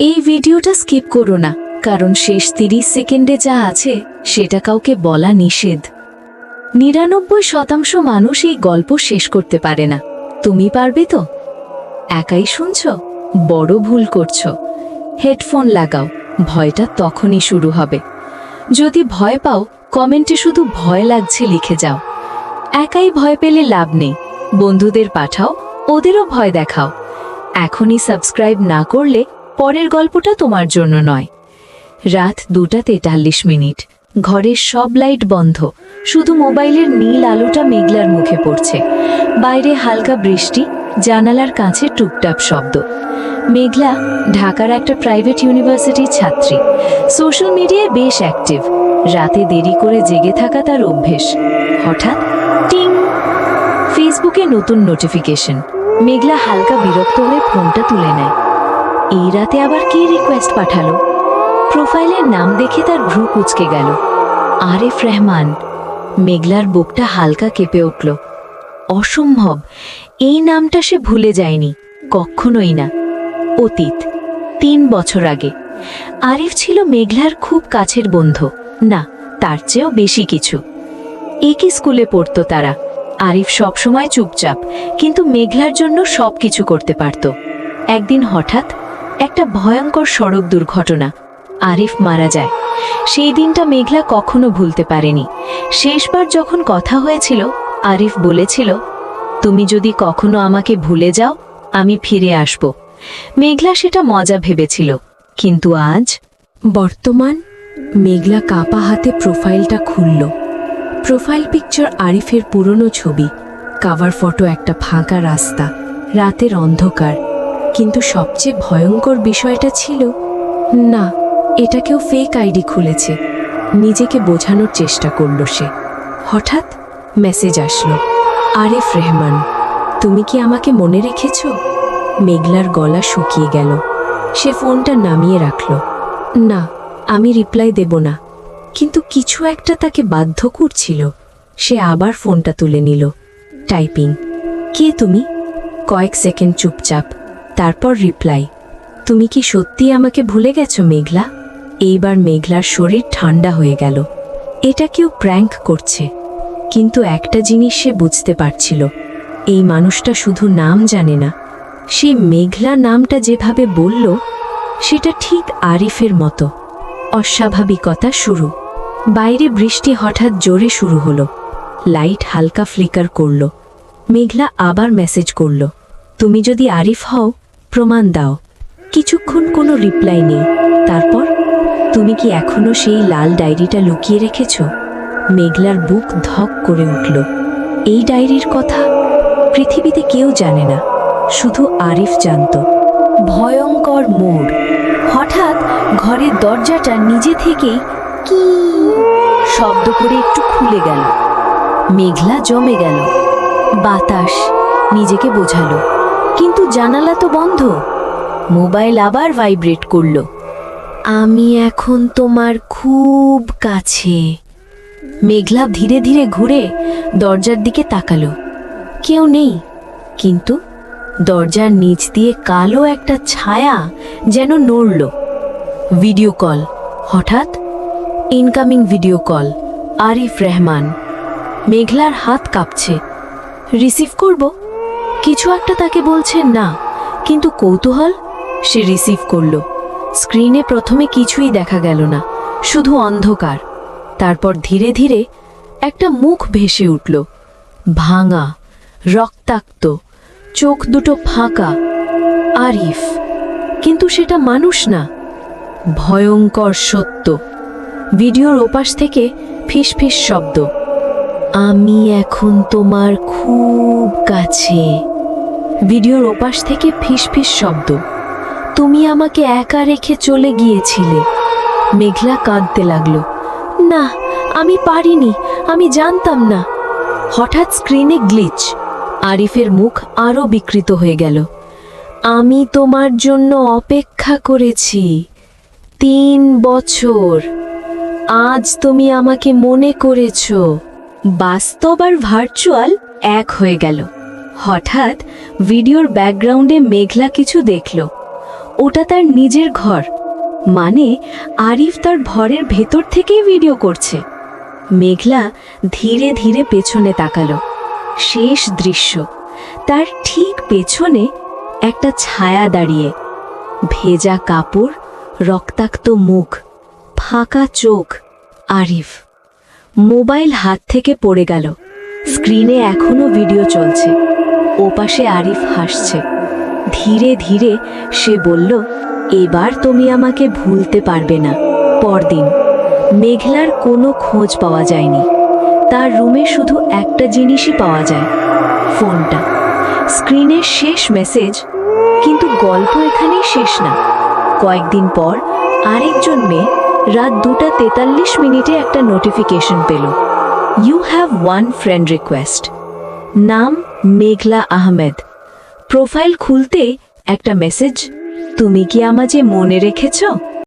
এই ভিডিওটা স্কিপ করো না, কারণ শেষ 30 সেকেন্ডে যা আছে সেটা কাউকে বলা নিষেধ। 99% মানুষ এই গল্প শেষ করতে পারে না। তুমি পারবে তো? একাই শুনছ? বড় ভুল করছো। হেডফোন লাগাও, ভয়টা তখনই শুরু হবে। যদি ভয় পাও, কমেন্টে শুধু ভয় লাগছে লিখে যাও। একাই ভয় পেলে লাভ নেই, বন্ধুদের পাঠাও, ওদেরও ভয় দেখাও। এখনই সাবস্ক্রাইব না করলে পরের গল্পটা তোমার জন্য নয়। রাত 2:43, ঘরের সব লাইট বন্ধ, শুধু মোবাইলের নীল আলোটা মেঘলার মুখে পড়ছে। বাইরে হালকা বৃষ্টি, জানালার কাছে টুকটাপ শব্দ। মেঘলা ঢাকার একটা প্রাইভেট ইউনিভার্সিটির ছাত্রী, সোশ্যাল মিডিয়ায় বেশ অ্যাক্টিভ। রাতে দেরি করে জেগে থাকা তার অভ্যেস। হঠাৎ টিং, ফেসবুকে নতুন নোটিফিকেশন। মেঘলা হালকা বিরক্ত হয়ে ফোনটা তুলে নেয়। এই রাতে আবার কে রিকোয়েস্ট পাঠালো? প্রোফাইলের নাম দেখে তার ভ্রু কুঁচকে গেল। আরিফ রহমান। মেঘলার বুকটা হালকা কেঁপে উঠল। অসম্ভব, এই নামটা সে ভুলে যায়নি, কখনোই না। অতীত 3 বছর আগে আরিফ ছিল মেঘলার খুব কাছের বন্ধু, না তার চেয়েও বেশি কিছু। একই স্কুলে পড়তো তারা। আরিফ সবসময় চুপচাপ, কিন্তু মেঘলার জন্য সবকিছু করতে পারত। একদিন হঠাৎ একটা ভয়ঙ্কর সড়ক দুর্ঘটনা, আরিফ মারা যায়। সেই দিনটা মেঘলা কখনো ভুলতে পারেনি। শেষবার যখন কথা হয়েছিল, আরিফ বলেছিল, তুমি যদি কখনো আমাকে ভুলে যাও, আমি ফিরে আসব। মেঘলা সেটা মজা ভেবেছিল, কিন্তু আজ বর্তমান। মেঘলা কাপা হাতে প্রোফাইলটা খুলল। প্রোফাইল পিকচার আরিফের পুরনো ছবি, কাভার ফটো একটা ফাঁকা রাস্তা, রাতের অন্ধকার। কিন্তু সবচেয়ে ভয়ঙ্কর বিষয়টা ছিল, না, এটা কেউ ফেক আইডি খুলেছে। নিজেকে বোঝানোর চেষ্টা করল সে। হঠাৎ মেসেজ আসলো, আরিফ রহমান, তুমি কি আমাকে মনে রেখেছ? মেঘলার গলা শুকিয়ে গেল। সে ফোনটা নামিয়ে রাখল। না, আমি রিপ্লাই দেব না। কিন্তু কিছু একটা তাকে বাধ্য করছিল। সে আবার ফোনটা তুলে নিল। টাইপিং, কে তুমি? কয়েক সেকেন্ড চুপচাপ, তারপর রিপ্লাই, তুমি কি সত্যি আমাকে ভুলে গেছো মেঘলা? এইবার মেঘলার শরীর ঠান্ডা হয়ে গেল। এটা কেউ প্র্যাঙ্ক করছে। কিন্তু একটা জিনিস সে বুঝতে পারছিল, এই মানুষটা শুধু নাম জানে না, সে মেঘলা নামটা যেভাবে বলল, সেটা ঠিক আরিফের মতো। অস্বাভাবিকতা শুরু। বাইরে বৃষ্টি হঠাৎ জোরে শুরু হলো। লাইট হালকা ফ্লিকার করল। মেঘলা আবার মেসেজ করল, তুমি যদি আরিফ হও, প্রমাণ দাও। কিছুক্ষণ কোনো রিপ্লাই নেই। তারপর, তুমি কি এখনো সেই লাল ডায়েরিটা লুকিয়ে রেখেছ? মেঘলার বুক ধক করে উঠল। এই ডায়েরির কথা পৃথিবীতে কেউ জানে না, শুধু আরিফ জানত। ভয়ঙ্কর মোড়। হঠাৎ ঘরের দরজাটা নিজে থেকেই কি শব্দ করে একটু খুলে গেল। মেঘলা জমে গেল। বাতাস, নিজেকে বোঝালো, কিন্তু জানালা তো বন্ধ। মোবাইল আবার ভাইব্রেট করল। আমি এখন তোমার খুব কাছে। মেঘলা ধীরে ধীরে ঘুরে দরজার দিকে তাকালো। কেউ নেই, কিন্তু দরজার নিচ দিয়ে কালো একটা ছায়া যেন নড়ল। Video call. হঠাৎ incoming video call. Arif Rahman. মেঘলার হাত কাঁপছে। রিসিভ করব, কিছু একটা তাকে বলছে না, কিন্তু কৌতূহল, সে রিসিভ করল। স্ক্রিনে প্রথমে কিছুই দেখা গেল না, শুধু অন্ধকার। তারপর ধীরে ধীরে একটা মুখ ভেসে উঠল, ভাঙা, রক্তাক্ত, চোখ দুটো ফাঁকা। আরিফ, কিন্তু সেটা মানুষ না। ভয়ঙ্কর সত্য। ভিডিওর ওপাশ থেকে ফিসফিস শব্দ, আমি এখন তোমার খুব কাছে। ভিডিওর ওপাশ থেকে ফিসফিস শব্দ, তুমি আমাকে একা রেখে চলে গিয়েছিলে। মেঘলা কাঁদতে লাগলো, না, আমি পারিনি, আমি জানতাম না। হঠাৎ স্ক্রিনে গ্লিচ। আরিফের মুখ আরো বিকৃত হয়ে গেল। আমি তোমার জন্য অপেক্ষা করেছি 3 বছর। আজ তুমি আমাকে মনে করেছ। বাস্তব আর ভার্চুয়াল এক হয়ে গেল। হঠাৎ ভিডিওর ব্যাকগ্রাউন্ডে মেঘলা কিছু দেখল। ওটা তার নিজের ঘর, মানে আরিফ তার ঘরের ভেতর থেকেই ভিডিও করছে। মেঘলা ধীরে ধীরে পেছনে তাকালো। শেষ দৃশ্য, তার ঠিক পেছনে একটা ছায়া দাঁড়িয়ে, ভেজা কাপড়, রক্তাক্ত মুখ, ফাঁকা চোখ। আরিফ। মোবাইল হাত থেকে পড়ে গেল। স্ক্রিনে এখনো ভিডিও চলছে। ওপাশে আরিফ হাসছে। ধীরে ধীরে সে বলল, এবার তুমি আমাকে ভুলতে পারবে না। পরদিন মেঘলার কোনো খোঁজ পাওয়া যায়নি। তার রুমে শুধু একটা জিনিসই পাওয়া যায়, ফোনটা। স্ক্রিনের শেষ মেসেজ, কিন্তু গল্প এখানেই শেষ না। কয়েকদিন পর আরেকজন মেয়ে রাত 2:43 একটা নোটিফিকেশন পেল, you have one friend request. নাম মেঘলা আহমেদ। প্রোফাইল খুলতে একটা মেসেজ, তুমি কি আমাকে মনে রেখেছ?